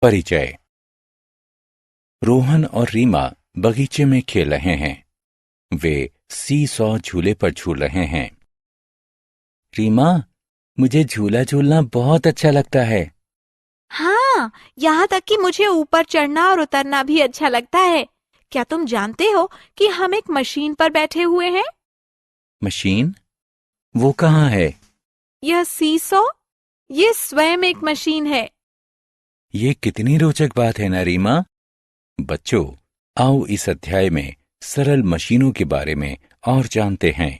परिचय। रोहन और रीमा बगीचे में खेल रहे हैं। वे सी सॉ झूले पर झूल रहे हैं। रीमा, मुझे झूला झूलना बहुत अच्छा लगता है। हाँ, यहाँ तक कि मुझे ऊपर चढ़ना और उतरना भी अच्छा लगता है। क्या तुम जानते हो कि हम एक मशीन पर बैठे हुए हैं? मशीन? वो कहाँ है? यह सीसॉ, ये स्वयं एक मशीन है। ये कितनी रोचक बात है ना रीमा। बच्चों, आओ इस अध्याय में सरल मशीनों के बारे में और जानते हैं।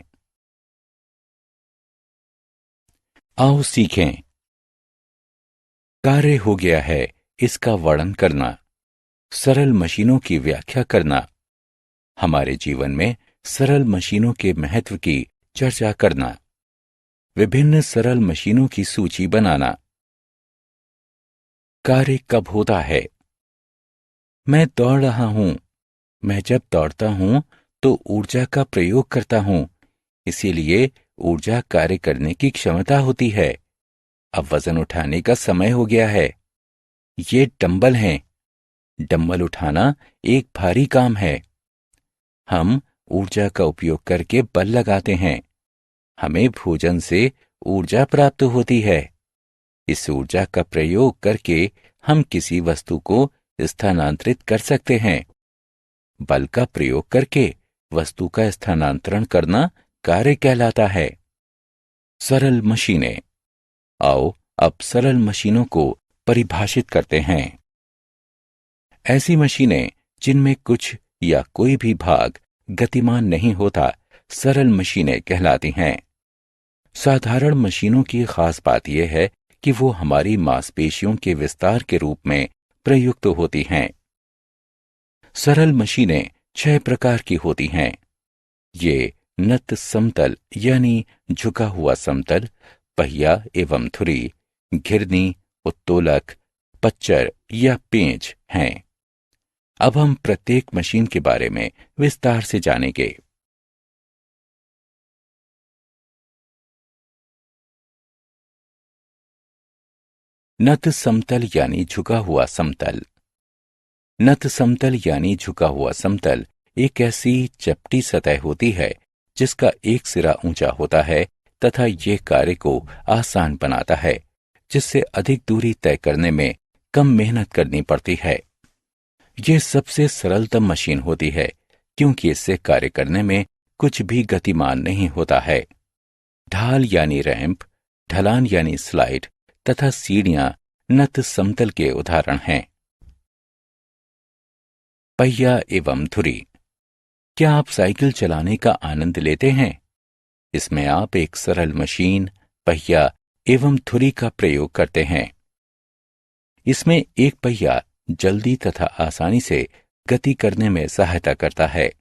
आओ सीखें। कार्य हो गया है इसका वर्णन करना, सरल मशीनों की व्याख्या करना, हमारे जीवन में सरल मशीनों के महत्व की चर्चा करना, विभिन्न सरल मशीनों की सूची बनाना। कार्य कब होता है? मैं दौड़ रहा हूं। मैं जब दौड़ता हूं तो ऊर्जा का प्रयोग करता हूं, इसीलिए ऊर्जा कार्य करने की क्षमता होती है। अब वजन उठाने का समय हो गया है। ये डंबल हैं। डंबल उठाना एक भारी काम है। हम ऊर्जा का उपयोग करके बल लगाते हैं। हमें भोजन से ऊर्जा प्राप्त होती है। इस ऊर्जा का प्रयोग करके हम किसी वस्तु को स्थानांतरित कर सकते हैं। बल का प्रयोग करके वस्तु का स्थानांतरण करना कार्य कहलाता है। सरल मशीनें। आओ अब सरल मशीनों को परिभाषित करते हैं। ऐसी मशीनें जिनमें कुछ या कोई भी भाग गतिमान नहीं होता, सरल मशीनें कहलाती हैं। साधारण मशीनों की खास बात यह है कि वो हमारी मांसपेशियों के विस्तार के रूप में प्रयुक्त होती हैं। सरल मशीनें 6 प्रकार की होती हैं। ये नत समतल यानी झुका हुआ समतल, पहिया एवं धुरी, घिरनी, उत्तोलक, पच्चर या पेंच हैं। अब हम प्रत्येक मशीन के बारे में विस्तार से जानेंगे। नत समतल यानी झुका हुआ समतल। नत समतल यानी झुका हुआ समतल एक ऐसी चपटी सतह होती है जिसका एक सिरा ऊंचा होता है तथा यह कार्य को आसान बनाता है, जिससे अधिक दूरी तय करने में कम मेहनत करनी पड़ती है। यह सबसे सरलतम मशीन होती है क्योंकि इससे कार्य करने में कुछ भी गतिमान नहीं होता है। ढाल यानी रैंप, ढलान यानी स्लाइड तथा सीढ़ियां नत समतल के उदाहरण हैं। पहिया एवं धुरी। क्या आप साइकिल चलाने का आनंद लेते हैं? इसमें आप एक सरल मशीन, पहिया एवं धुरी का प्रयोग करते हैं। इसमें एक पहिया जल्दी तथा आसानी से गति करने में सहायता करता है।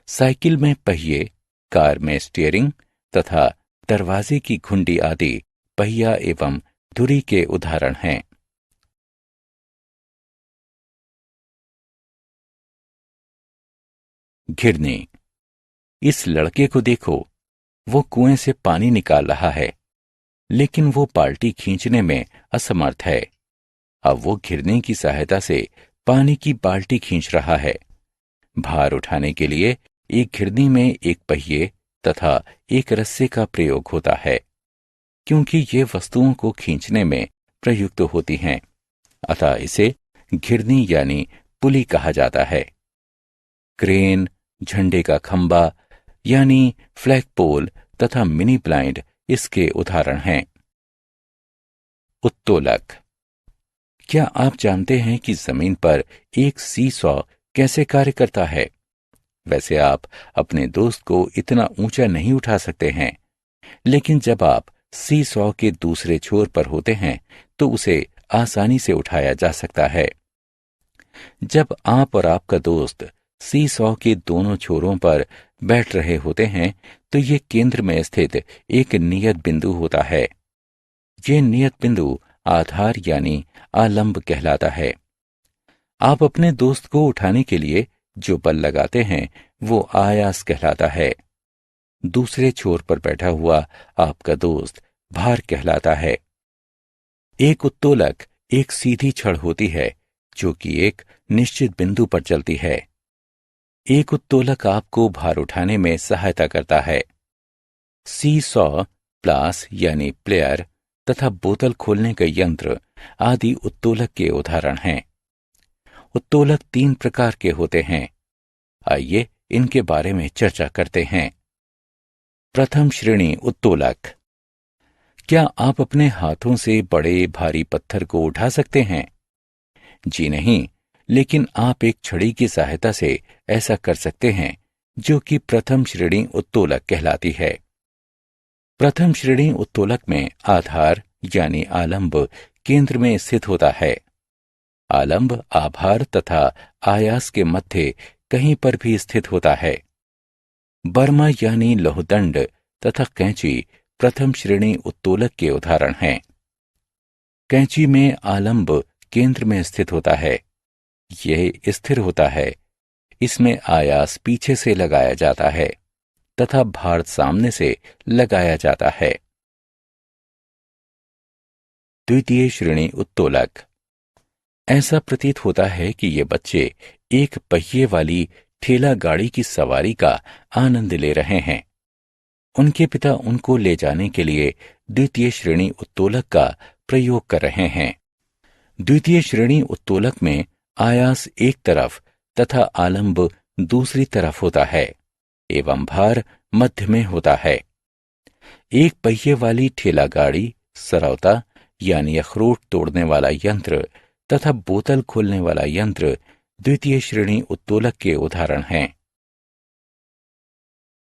साइकिल में पहिए, कार में स्टीयरिंग तथा दरवाजे की घुंडी आदि पहिया एवं धुरी के उदाहरण हैं। घिरनी। इस लड़के को देखो, वो कुएं से पानी निकाल रहा है, लेकिन वो बाल्टी खींचने में असमर्थ है। अब वो घिरनी की सहायता से पानी की बाल्टी खींच रहा है। भार उठाने के लिए एक घिरनी में एक पहिए तथा एक रस्से का प्रयोग होता है, क्योंकि ये वस्तुओं को खींचने में प्रयुक्त होती हैं, अतः इसे घिरनी यानी पुली कहा जाता है। क्रेन, झंडे का खंबा यानी फ्लैग पोल तथा मिनी ब्लाइंड इसके उदाहरण हैं। उत्तोलक। क्या आप जानते हैं कि जमीन पर एक सी सॉ कैसे कार्य करता है? वैसे आप अपने दोस्त को इतना ऊंचा नहीं उठा सकते हैं, लेकिन जब आप सी सॉ के दूसरे छोर पर होते हैं तो उसे आसानी से उठाया जा सकता है। जब आप और आपका दोस्त सी सॉ के दोनों छोरों पर बैठ रहे होते हैं तो ये केंद्र में स्थित एक नियत बिंदु होता है। ये नियत बिंदु आधार यानी आलंब कहलाता है। आप अपने दोस्त को उठाने के लिए जो बल लगाते हैं वो आयास कहलाता है। दूसरे छोर पर बैठा हुआ आपका दोस्त भार कहलाता है। एक उत्तोलक एक सीधी छड़ होती है जो कि एक निश्चित बिंदु पर चलती है। एक उत्तोलक आपको भार उठाने में सहायता करता है। सी सॉ, प्लास यानी प्लेयर तथा बोतल खोलने का यंत्र आदि उत्तोलक के उदाहरण हैं। उत्तोलक 3 प्रकार के होते हैं। आइए इनके बारे में चर्चा करते हैं। प्रथम श्रेणी उत्तोलक। क्या आप अपने हाथों से बड़े भारी पत्थर को उठा सकते हैं? जी नहीं, लेकिन आप एक छड़ी की सहायता से ऐसा कर सकते हैं, जो कि प्रथम श्रेणी उत्तोलक कहलाती है। प्रथम श्रेणी उत्तोलक में आधार यानी आलंब केंद्र में स्थित होता है। आलंब आभार तथा आयास के मध्य कहीं पर भी स्थित होता है। बर्मा यानी लौहदंड तथा कैंची प्रथम श्रेणी उत्तोलक के उदाहरण हैं। कैंची में आलंब केंद्र में स्थित होता है। यह स्थिर होता है। इसमें आयास पीछे से लगाया जाता है तथा भार सामने से लगाया जाता है। द्वितीय श्रेणी उत्तोलक। ऐसा प्रतीत होता है कि ये बच्चे एक पहिए वाली ठेला गाड़ी की सवारी का आनंद ले रहे हैं। उनके पिता उनको ले जाने के लिए द्वितीय श्रेणी उत्तोलक का प्रयोग कर रहे हैं। द्वितीय श्रेणी उत्तोलक में आयास एक तरफ तथा आलंब दूसरी तरफ होता है एवं भार मध्य में होता है। एक पहिए वाली ठेला गाड़ी, सरौता यानी अखरोट तोड़ने वाला यंत्र तथा बोतल खोलने वाला यंत्र द्वितीय श्रेणी उत्तोलक के उदाहरण हैं।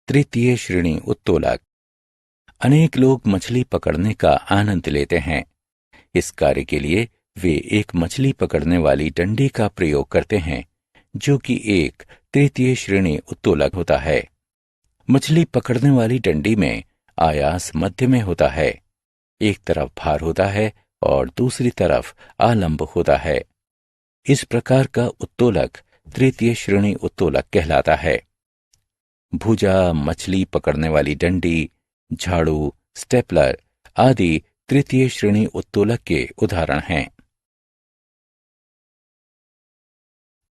तृतीय श्रेणी उत्तोलक। अनेक लोग मछली पकड़ने का आनंद लेते हैं। इस कार्य के लिए वे एक मछली पकड़ने वाली डंडी का प्रयोग करते हैं, जो कि एक तृतीय श्रेणी उत्तोलक होता है। मछली पकड़ने वाली डंडी में आयास मध्य में होता है। एक तरफ भार होता है और दूसरी तरफ आलंब होता है। इस प्रकार का उत्तोलक तृतीय श्रेणी उत्तोलक कहलाता है। भुजा, मछली पकड़ने वाली डंडी, झाड़ू, स्टेपलर आदि तृतीय श्रेणी उत्तोलक के उदाहरण हैं।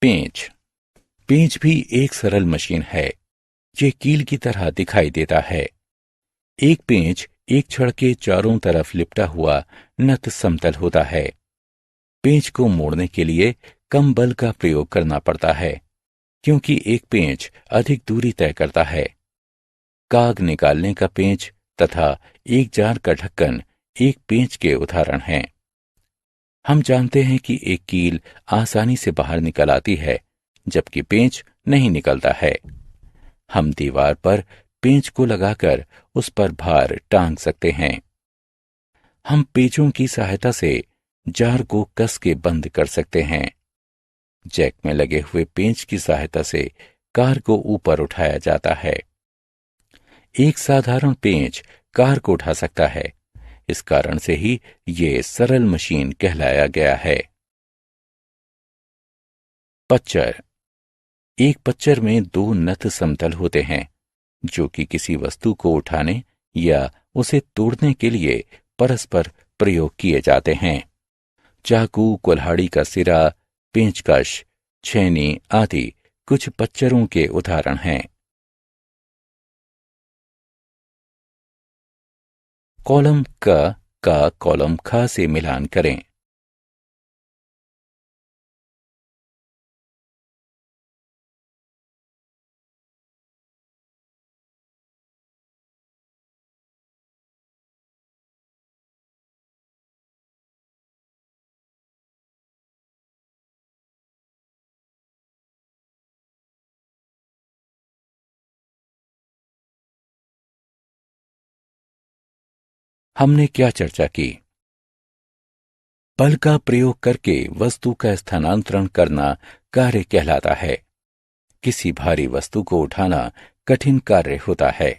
पेंच। पेंच भी एक सरल मशीन है। ये कील की तरह दिखाई देता है। एक पेंच एक छड़ के चारों तरफ लिपटा हुआ नत समतल होता है। पेंच को मोड़ने के लिए कम बल का प्रयोग करना पड़ता है, क्योंकि एक पेंच अधिक दूरी तय करता है। काग निकालने का पेंच तथा एक जार का ढक्कन एक पेंच के उदाहरण हैं। हम जानते हैं कि एक कील आसानी से बाहर निकल आती है, जबकि पेंच नहीं निकलता है। हम दीवार पर पेंच को लगाकर उस पर भार टांग सकते हैं। हम पेंचों की सहायता से जार को कस के बंद कर सकते हैं। जैक में लगे हुए पेंच की सहायता से कार को ऊपर उठाया जाता है। एक साधारण पेंच कार को उठा सकता है। इस कारण से ही ये सरल मशीन कहलाया गया है। पच्चर। एक पच्चर में 2 नत समतल होते हैं, जो कि किसी वस्तु को उठाने या उसे तोड़ने के लिए परस्पर प्रयोग किए जाते हैं। चाकू, कुल्हाड़ी का सिरा, पेंचकश, छेनी आदि कुछ पच्चरों के उदाहरण हैं। कॉलम क का कॉलम ख से मिलान करें। हमने क्या चर्चा की? बल का प्रयोग करके वस्तु का स्थानांतरण करना कार्य कहलाता है। किसी भारी वस्तु को उठाना कठिन कार्य होता है।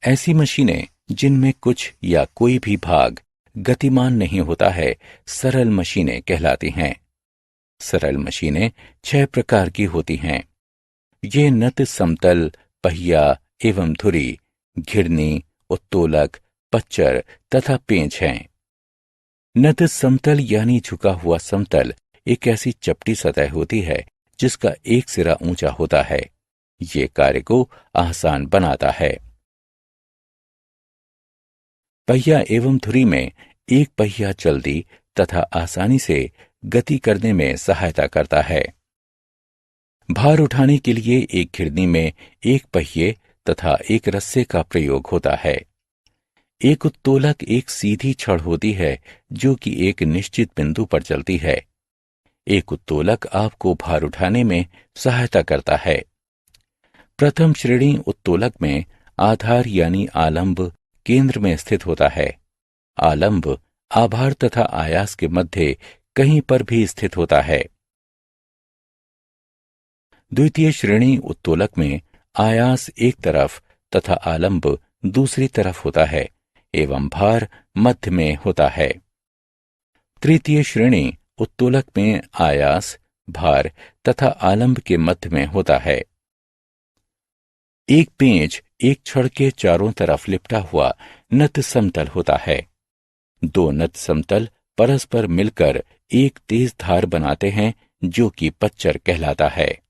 ऐसी मशीनें जिनमें कुछ या कोई भी भाग गतिमान नहीं होता है, सरल मशीनें कहलाती हैं। सरल मशीनें 6 प्रकार की होती हैं। ये नत समतल, पहिया एवं धुरी, घिरनी, उत्तोलक, पच्चर तथा पेंच हैं। नत समतल यानी झुका हुआ समतल एक ऐसी चपटी सतह होती है जिसका एक सिरा ऊंचा होता है। ये कार्य को आसान बनाता है। पहिया एवं धुरी में एक पहिया जल्दी तथा आसानी से गति करने में सहायता करता है। भार उठाने के लिए एक घिरनी में एक पहिए तथा एक रस्से का प्रयोग होता है। एक उत्तोलक एक सीधी छड़ होती है जो कि एक निश्चित बिंदु पर चलती है। एक उत्तोलक आपको भार उठाने में सहायता करता है। प्रथम श्रेणी उत्तोलक में आधार यानी आलंब केंद्र में स्थित होता है। आलंब आभार तथा आयास के मध्य कहीं पर भी स्थित होता है। द्वितीय श्रेणी उत्तोलक में आयास एक तरफ तथा आलंब दूसरी तरफ होता है एवं भार मध्य में होता है। तृतीय श्रेणी उत्तोलक में आयास, भार तथा आलंब के मध्य में होता है। एक पेंच एक छड़ के चारों तरफ लिपटा हुआ नत समतल होता है। दो नत समतल परस्पर मिलकर एक तेज धार बनाते हैं जो कि पच्चर कहलाता है।